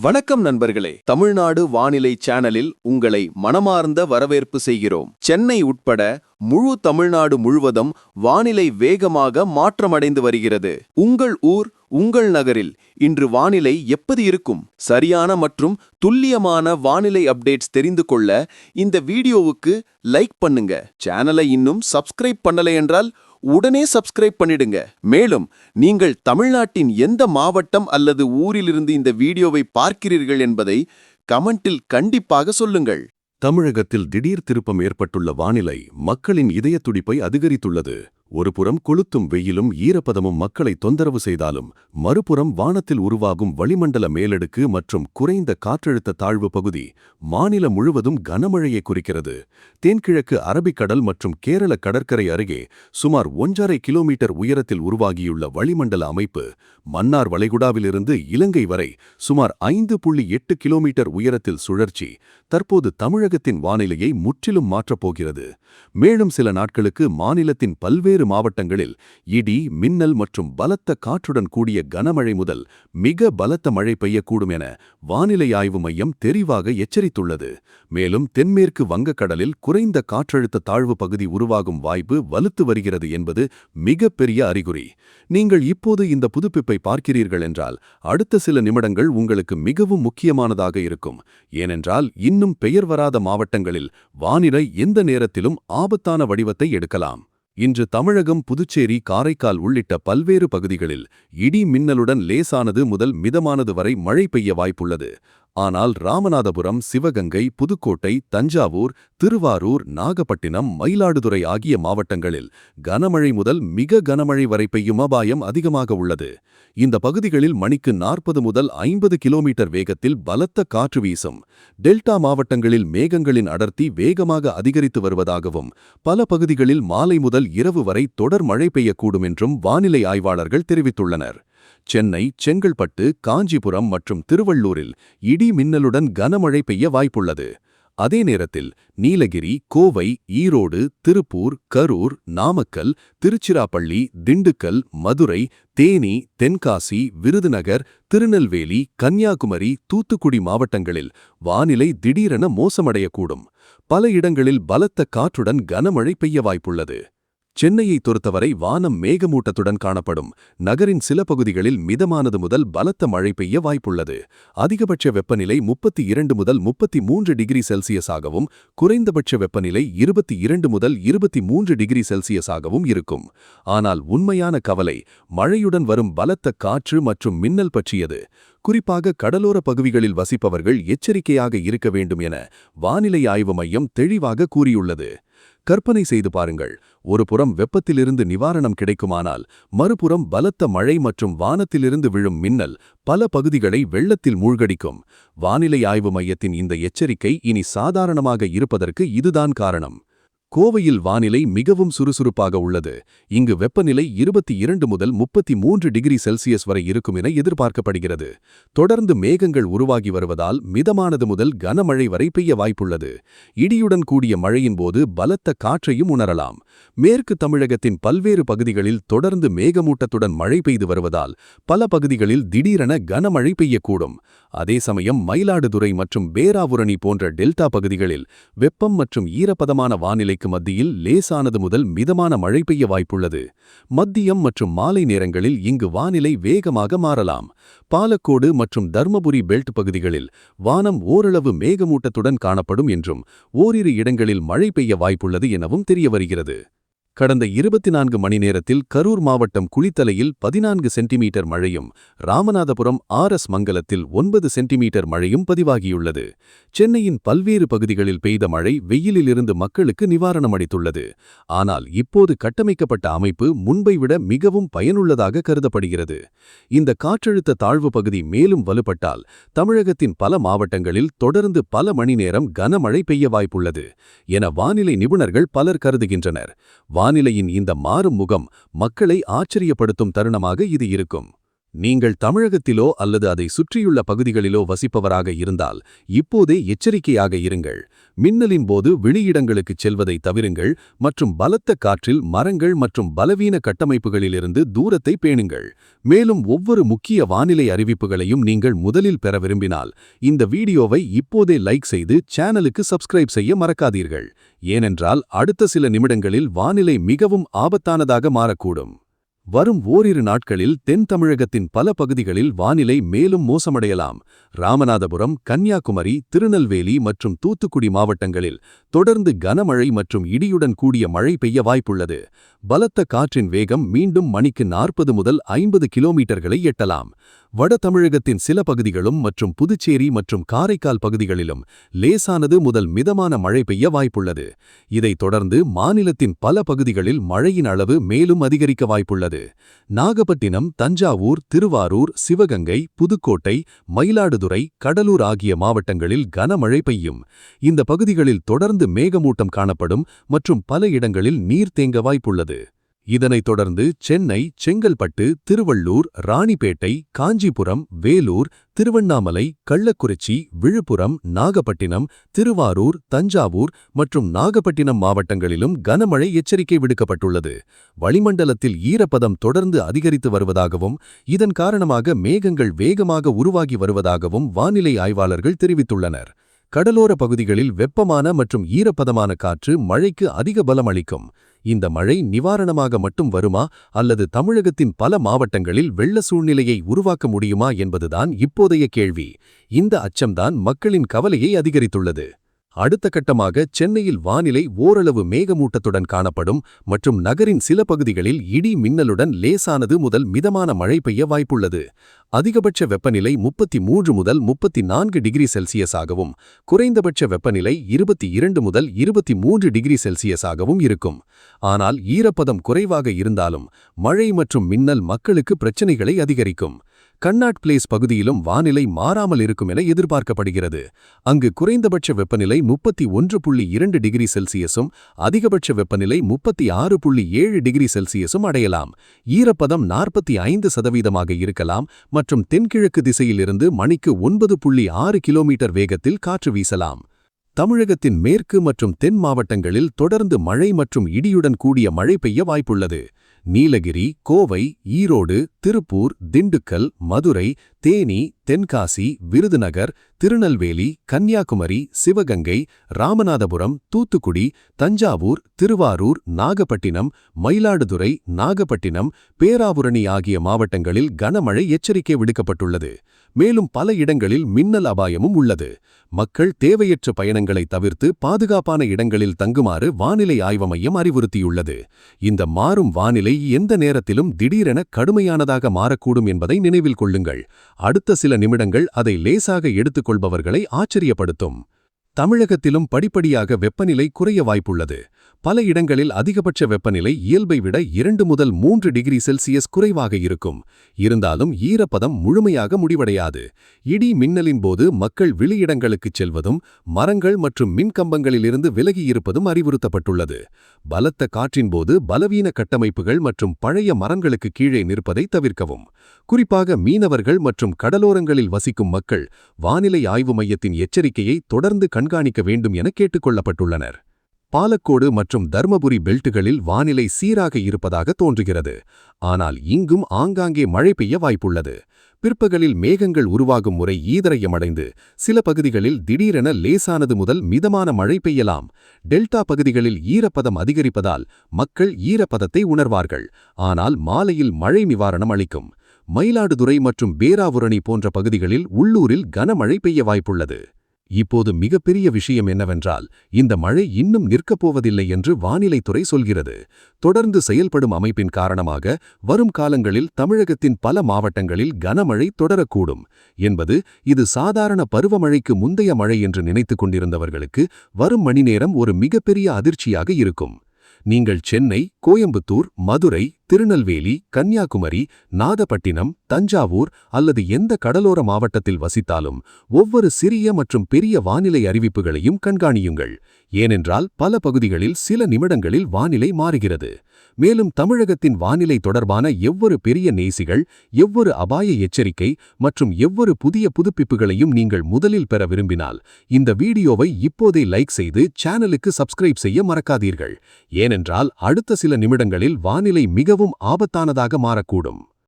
வணக்கம் நண்பர்களே, தமிழ்நாடு வானிலை சேனலில் உங்களை மனமார்ந்த வரவேற்பு செய்கிறோம். சென்னை உட்பட முழு தமிழ்நாடு முழுவதும் வானிலை வேகமாக மாற்றமடைந்து வருகிறது. உங்கள் ஊர், உங்கள் நகரில் இன்று வானிலை எப்படி இருக்கும்? சரியான மற்றும் துல்லியமான வானிலை அப்டேட்ஸ் தெரிந்து கொள்ள இந்த வீடியோவுக்கு லைக் பண்ணுங்க. சேனலை இன்னும் சப்ஸ்கிரைப் பண்ணலை என்றால் உடனே சப்ஸ்கிரைப் பண்ணிடுங்க. மேலும் நீங்கள் தமிழ்நாட்டின் எந்த மாவட்டம் அல்லது ஊரிலிருந்து இந்த வீடியோவை பார்க்கிறீர்கள் என்பதை கமெண்டில் கண்டிப்பாக சொல்லுங்கள். தமிழகத்தில் திடீர் திருப்பம் ஏற்பட்டுள்ள வானிலை மக்களின் இதய துடிப்பை அதிகரித்துள்ளது. ஒருபுறம் கொளுத்தும் வெயிலும் ஈரப்பதமும் மக்களை தொந்தரவு செய்தாலும், மறுபுறம் வானத்தில் உருவாகும் வளிமண்டல மேலடுக்கு மற்றும் குறைந்த காற்றழுத்த தாழ்வு பகுதி மாநிலம் முழுவதும் கனமழையை குறிக்கிறது. தென்கிழக்கு அரபிக்கடல் மற்றும் கேரள கடற்கரை அருகே சுமார் 1.5 கிலோமீட்டர் உயரத்தில் உருவாகியுள்ள வளிமண்டல அமைப்பு மன்னார் வளைகுடாவிலிருந்து இலங்கை வரை சுமார் 5.8 கிலோமீட்டர் உயரத்தில் சுழற்சி தற்போது தமிழகத்தின் வானிலையை முற்றிலும் மாற்றப்போகிறது. மேலும் சில நாட்களுக்கு மாநிலத்தின் பல்வேறு மாவட்டங்களில் இடி, மின்னல் மற்றும் பலத்த காற்றுடன் கூடிய கனமழை முதல் மிக பலத்த மழை பெய்யக்கூடும் என வானிலை ஆய்வு மையம் தெரிவாக எச்சரித்துள்ளது. மேலும் தென்மேற்கு வங்கக்கடலில் குறைந்த காற்றழுத்த தாழ்வு பகுதி உருவாகும் வாய்ப்பு வலுத்து வருகிறது என்பது மிகப்பெரிய அறிகுறி. நீங்கள் இப்போது இந்த புதுப்பிப்பை பார்க்கிறீர்கள் என்றால் அடுத்த சில நிமிடங்கள் உங்களுக்கு மிகவும் முக்கியமானதாக இருக்கும். ஏனென்றால் இன்னும் பெயர் வராத மாவட்டங்களில் வானிலை எந்த நேரத்திலும் ஆபத்தான வடிவத்தை எடுக்கலாம். இன்று தமிழகம், புதுச்சேரி, காரைக்கால் உள்ளிட்ட பல்வேறு பகுதிகளில் இடி மின்னலுடன் லேசானது முதல் மிதமானது வரை மழை பெய்ய வாய்ப்புள்ளது. ஆனால் ராமநாதபுரம், சிவகங்கை, புதுக்கோட்டை, தஞ்சாவூர், திருவாரூர், நாகப்பட்டினம், மயிலாடுதுறை ஆகிய மாவட்டங்களில் கனமழை முதல் மிக கனமழை வரை பெய்யும் அபாயம் அதிகமாக உள்ளது. இந்த பகுதிகளில் மணிக்கு 40 முதல் 50 கிலோமீட்டர் வேகத்தில் பலத்த காற்று வீசும். டெல்டா மாவட்டங்களில் மேகங்களின் அடர்த்தி வேகமாக அதிகரித்து வருவதாகவும், பல பகுதிகளில் மாலை முதல் இரவு வரை தொடர் மழை பெய்யக்கூடும் என்றும் வானிலை ஆய்வாளர்கள் தெரிவித்துள்ளனர். சென்னை, செங்கல்பட்டு, காஞ்சிபுரம் மற்றும் திருவள்ளூரில் இடி மின்னலுடன் கனமழை பெய்ய வாய்ப்புள்ளது. அதே நேரத்தில் நீலகிரி, கோவை, ஈரோடு, திருப்பூர், கரூர், நாமக்கல், திருச்சிராப்பள்ளி, திண்டுக்கல், மதுரை, தேனி, தென்காசி, விருதுநகர், திருநெல்வேலி, கன்னியாகுமரி, தூத்துக்குடி மாவட்டங்களில் வானிலை திடீரென மோசமடையக்கூடும். பல இடங்களில் பலத்த காற்றுடன் கனமழை பெய்ய வாய்ப்புள்ளது. சென்னையை பொறுத்தவரை வானம் மேகமூட்டத்துடன் காணப்படும். நகரின் சில பகுதிகளில் மிதமானது முதல் பலத்த மழை பெய்ய வாய்ப்புள்ளது. அதிகபட்ச வெப்பநிலை 32 முதல் 33 டிகிரி செல்சியஸாகவும், குறைந்தபட்ச வெப்பநிலை 22 முதல் 23 டிகிரி செல்சியஸாகவும் இருக்கும். ஆனால் உண்மையான கவலை மழையுடன் வரும் பலத்த காற்று மற்றும் மின்னல் பற்றியது. குறிப்பாக கடலோர பகுதிகளில் வசிப்பவர்கள் எச்சரிக்கையாக இருக்க வேண்டும் என வானிலை ஆய்வு மையம் தெளிவாக கூறியுள்ளது. கற்பனை செய்து பாருங்கள், ஒரு புறம் வெப்பத்திலிருந்து நிவாரணம் கிடைக்குமானால், மறுபுறம் பலத்த மழை மற்றும் வானத்திலிருந்து விழும் மின்னல் பல பகுதிகளை வெள்ளத்தில் மூழ்கடிக்கும். வானிலை ஆய்வு மையத்தின் இந்த எச்சரிக்கை இனி சாதாரணமாக இருப்பதற்கு இதுதான் காரணம். கோவையில் வானிலை மிகவும் சுறுசுறுப்பாக உள்ளது. இங்கு வெப்பநிலை 22 முதல் 33 டிகிரி செல்சியஸ் வரை இருக்கும் என எதிர்பார்க்கப்படுகிறது. தொடர்ந்து மேகங்கள் உருவாகி வருவதால் மிதமானது முதல் கனமழை வரை பெய்ய வாய்ப்புள்ளது. இடியுடன் கூடிய மழையின் போது பலத்த காற்றையும் உணரலாம். மேற்கு தமிழகத்தின் பல்வேறு பகுதிகளில் தொடர்ந்து மேகமூட்டத்துடன் மழை பெய்து வருவதால் பல பகுதிகளில் திடீரென கனமழை பெய்யக்கூடும். அதே சமயம் மயிலாடுதுறை மற்றும் பேராவூரணி போன்ற டெல்டா பகுதிகளில் வெப்பம் மற்றும் ஈரப்பதமான வானிலை மத்தியில் லேசானது முதல் மிதமான மழை பெய்ய வாய்ப்புள்ளது. மத்தியம் மற்றும் மாலை நேரங்களில் இங்கு வானிலை வேகமாக மாறலாம். பாலக்கோடு மற்றும் தர்மபுரி பெல்ட் பகுதிகளில் வானம் ஓரளவு மேகமூட்டத்துடன் காணப்படும் என்றும், ஓரிரு இடங்களில் மழை பெய்ய வாய்ப்புள்ளது எனவும் தெரியவருகிறது. கடந்த 24 மணி நேரத்தில் கரூர் மாவட்டம் குளித்தலையில் 14 சென்டிமீட்டர் மழையும், ராமநாதபுரம் RS மங்கலத்தில் 9 சென்டிமீட்டர் மழையும் பதிவாகியுள்ளது. சென்னையின் பல்வேறு பகுதிகளில் பெய்த மழை வெயிலிலிருந்து மக்களுக்கு நிவாரணம் அளித்துள்ளது. ஆனால் இப்போது கட்டமைக்கப்பட்ட அமைப்பு முன்பை விட மிகவும் பயனுள்ளதாக கருதப்படுகிறது. இந்த காற்றழுத்த தாழ்வு பகுதி மேலும் வலுப்பட்டால் தமிழகத்தின் பல மாவட்டங்களில் தொடர்ந்து பல மணி நேரம் கனமழை பெய்ய வாய்ப்புள்ளது என வானிலை நிபுணர்கள் பலர் கருதுகின்றனர். வானிலையின் இந்த மாறும் முகம் மக்களை ஆச்சரியப்படுத்தும் தருணமாக இது இருக்கும். நீங்கள் தமிழகத்திலோ அல்லது அதை சுற்றியுள்ள பகுதிகளிலோ வசிப்பவராக இருந்தால் இப்போதே எச்சரிக்கையாக இருங்கள். மின்னலின் போது வெளியிடங்களுக்குச் செல்வதை தவிருங்கள் மற்றும் பலத்த காற்றில் மரங்கள் மற்றும் பலவீன கட்டமைப்புகளிலிருந்து தூரத்தை பேணுங்கள். மேலும் ஒவ்வொரு முக்கிய வானிலை அறிவிப்புகளையும் நீங்கள் முதலில் பெற விரும்பினால் இந்த வீடியோவை இப்போதே லைக் செய்து சேனலுக்கு சப்ஸ்கிரைப் செய்ய மறக்காதீர்கள். ஏனென்றால் அடுத்த சில நிமிடங்களில் வானிலை மிகவும் ஆபத்தானதாக மாறக்கூடும். வரும் ஓரிரு நாட்களில் தென் தமிழகத்தின் பல பகுதிகளில் வானிலை மேலும் மோசமடையலாம். ராமநாதபுரம், கன்னியாகுமரி, திருநெல்வேலி மற்றும் தூத்துக்குடி மாவட்டங்களில் தொடர்ந்து கனமழை மற்றும் இடியுடன் கூடிய மழை பெய்ய வாய்ப்புள்ளது. பலத்த காற்றின் வேகம் மீண்டும் மணிக்கு 40 முதல் 50 கிலோமீட்டர்களை எட்டலாம். வட தமிழகத்தின் சில பகுதிகளும் மற்றும் புதுச்சேரி மற்றும் காரைக்கால் பகுதிகளிலும் லேசானது முதல் மிதமான மழை பெய்ய வாய்ப்புள்ளது. இதைத் தொடர்ந்து மாநிலத்தின் பல பகுதிகளில் மழையின் அளவு மேலும் அதிகரிக்க வாய்ப்புள்ளது. நாகப்பட்டினம், தஞ்சாவூர், திருவாரூர், சிவகங்கை, புதுக்கோட்டை, மயிலாடுதுறை, கடலூர் ஆகிய மாவட்டங்களில் கனமழை பெய்யும். இந்த பகுதிகளில் தொடர்ந்து மேகமூட்டம் காணப்படும் மற்றும் பல இடங்களில் நீர் தேங்க வாய்ப்புள்ளது. இதனைத் தொடர்ந்து சென்னை, செங்கல்பட்டு, திருவள்ளூர், ராணிப்பேட்டை, காஞ்சிபுரம், வேலூர், திருவண்ணாமலை, கள்ளக்குறிச்சி, விழுப்புரம், நாகப்பட்டினம், திருவாரூர், தஞ்சாவூர் மற்றும் நாகப்பட்டினம் மாவட்டங்களிலும் கனமழை எச்சரிக்கை விடுக்கப்பட்டுள்ளது. வளிமண்டலத்தில் ஈரப்பதம் தொடர்ந்து அதிகரித்து வருவதாகவும் இதன் காரணமாக மேகங்கள் வேகமாக உருவாகி வருவதாகவும் வானிலை ஆய்வாளர்கள் தெரிவித்துள்ளனர். கடலோர பகுதிகளில் வெப்பமான மற்றும் ஈரப்பதமான காற்று மழைக்கு அதிக பலம் அளிக்கும். இந்த மழை நிவாரணமாக மட்டும் வருமா அல்லது தமிழகத்தின் பல மாவட்டங்களில் வெள்ள சூழ்நிலையை உருவாக்க முடியுமா என்பதுதான் இப்போதைய கேள்வி. இந்த அச்சம்தான் மக்களின் கவலையை அதிகரித்துள்ளது. அடுத்த கட்டமாக சென்னையில் வானிலை ஓரளவு மேகமூட்டத்துடன் காணப்படும் மற்றும் நகரின் சில பகுதிகளில் இடி மின்னலுடன் லேசானது முதல் மிதமான மழை பெய்ய வாய்ப்புள்ளது. அதிகபட்ச வெப்பநிலை 33 முதல் 34 டிகிரி செல்சியஸாகவும் குறைந்தபட்ச வெப்பநிலை 22 முதல் 23 டிகிரி செல்சியஸாகவும் இருக்கும். ஆனால் ஈரப்பதம் குறைவாக இருந்தாலும் மழை மற்றும் மின்னல் மக்களுக்கு பிரச்சனைகளை அதிகரிக்கும். கன்னாட் பிளேஸ் பகுதியிலும் வானிலை மாறாமல் இருக்கும் என எதிர்பார்க்கப்படுகிறது. அங்கு குறைந்தபட்ச வெப்பநிலை 31.2 டிகிரி செல்சியஸும் அதிகபட்ச வெப்பநிலை 36.7 டிகிரி செல்சியஸும் அடையலாம். ஈரப்பதம் 45% இருக்கலாம் மற்றும் தென்கிழக்கு திசையிலிருந்து மணிக்கு 9.6 கிலோமீட்டர் வேகத்தில் காற்று வீசலாம். தமிழகத்தின் மேற்கு மற்றும் தென் மாவட்டங்களில் தொடர்ந்து மழை மற்றும் இடியுடன் கூடிய மழை பெய்ய வாய்ப்புள்ளது. நீலகிரி, கோவை, ஈரோடு, திருப்பூர், திண்டுக்கல், மதுரை, தேனி, தென்காசி, விருதுநகர், திருநெல்வேலி, கன்னியாகுமரி, சிவகங்கை, ராமநாதபுரம், தூத்துக்குடி, தஞ்சாவூர், திருவாரூர், நாகப்பட்டினம், மயிலாடுதுறை, நாகப்பட்டினம், பேராவூரணி ஆகிய மாவட்டங்களில் கனமழை எச்சரிக்கை விடுக்கப்பட்டுள்ளது. மேலும் பல இடங்களில் மின்னல் அபாயமும் உள்ளது. மக்கள் தேவையற்ற பயணங்களை தவிர்த்து பாதுகாப்பான இடங்களில் தங்குமாறு வானிலை ஆய்வு மையம் அறிவுறுத்தியுள்ளது. இந்த மாறும் வானிலை எந்த நேரத்திலும் திடீரென கடுமையானதாக மாறக்கூடும் என்பதை நினைவில் கொள்ளுங்கள். அடுத்த சில நிமிடங்கள் அதை லேசாக எடுத்துக்கொள்பவர்களை ஆச்சரியப்படுத்தும். தமிழகத்திலும் படிப்படியாக வெப்பநிலை குறைய வாய்ப்புள்ளது. பல இடங்களில் அதிகபட்ச வெப்பநிலை இயல்பை விட 2 முதல் 3 டிகிரி செல்சியஸ் குறைவாக இருக்கும். இருந்தாலும் ஈரப்பதம் முழுமையாக முடிவடையாது. இடி மின்னலின் போது மக்கள் வெளியிடங்களுக்குச் செல்வதும் மரங்கள் மற்றும் மின்கம்பங்களிலிருந்து விலகியிருப்பதும் அறிவுறுத்தப்பட்டுள்ளது. பலத்த காற்றின் போது பலவீன கட்டமைப்புகள் மற்றும் பழைய மரங்களுக்கு கீழே நிற்பதை தவிர்க்கவும். குறிப்பாக மீனவர்கள் மற்றும் கடலோரங்களில் வசிக்கும் மக்கள் வானிலை ஆய்வு மையத்தின் எச்சரிக்கையை தொடர்ந்து கண்காணிக்க வேண்டும் என கேட்டுக்கொள்ளப்பட்டுள்ளனர். பாலக்கோடு மற்றும் தர்மபுரி பெல்ட்டுகளில் வானிலை சீராக இருப்பதாக தோன்றுகிறது. ஆனால் இங்கும் ஆங்காங்கே மழை பெய்ய வாய்ப்புள்ளது. பிற்பகலில் மேகங்கள் உருவாகும் முறை ஈதரயமடைந்து சில பகுதிகளில் திடீரென லேசானது முதல் மிதமான மழை பெய்யலாம். டெல்டா பகுதிகளில் ஈரப்பதம் அதிகரிப்பதால் மக்கள் ஈரப்பதத்தை உணர்வார்கள். ஆனால் மாலையில் மழை நிவாரணம் அளிக்கும். மயிலாடுதுறை மற்றும் பேராவூரணி போன்ற பகுதிகளில் உள்ளூரில் கனமழை பெய்ய வாய்ப்புள்ளது. இப்போது மிகப்பெரிய விஷயம் என்னவென்றால் இந்த மழை இன்னும் நிற்கப் போவதில்லை என்று வானிலைத்துறை சொல்கிறது. தொடர்ந்து செயல்படும் அமைப்பின் காரணமாக வரும் காலங்களில் தமிழகத்தின் பல மாவட்டங்களில் கனமழை தொடரக்கூடும் என்பது இது சாதாரண பருவமழைக்கு முந்தைய மழை என்று நினைத்துக் கொண்டிருந்தவர்களுக்கு வரும் மணி நேரம் ஒரு மிகப்பெரிய அதிர்ச்சியாக இருக்கும். நீங்கள் சென்னை, கோயம்புத்தூர், மதுரை, திருநெல்வேலி, கன்னியாகுமரி, நாகப்பட்டினம், தஞ்சாவூர் அல்லது எந்த கடலோர மாவட்டத்தில் வசித்தாலும் ஒவ்வொரு சிறிய மற்றும் பெரிய வானிலை அறிவிப்புகளையும் கண்காணியுங்கள். ஏனென்றால் பல பகுதிகளில் சில நிமிடங்களில் வானிலை மாறுகிறது. மேலும் தமிழகத்தின் வானிலை தொடர்பான எவ்வொரு பெரிய நேசிகள், எவ்வொரு அபாய எச்சரிக்கை மற்றும் எவ்வொரு புதிய புதுப்பிப்புகளையும் நீங்கள் முதலில் பெற விரும்பினால் இந்த வீடியோவை இப்போதே லைக் செய்து சேனலுக்கு சப்ஸ்கிரைப் செய்ய மறக்காதீர்கள். ஏனென்றால் அடுத்த சில நிமிடங்களில் வானிலை மிகவும் ஆபத்தானதாக மாறக்கூடும்.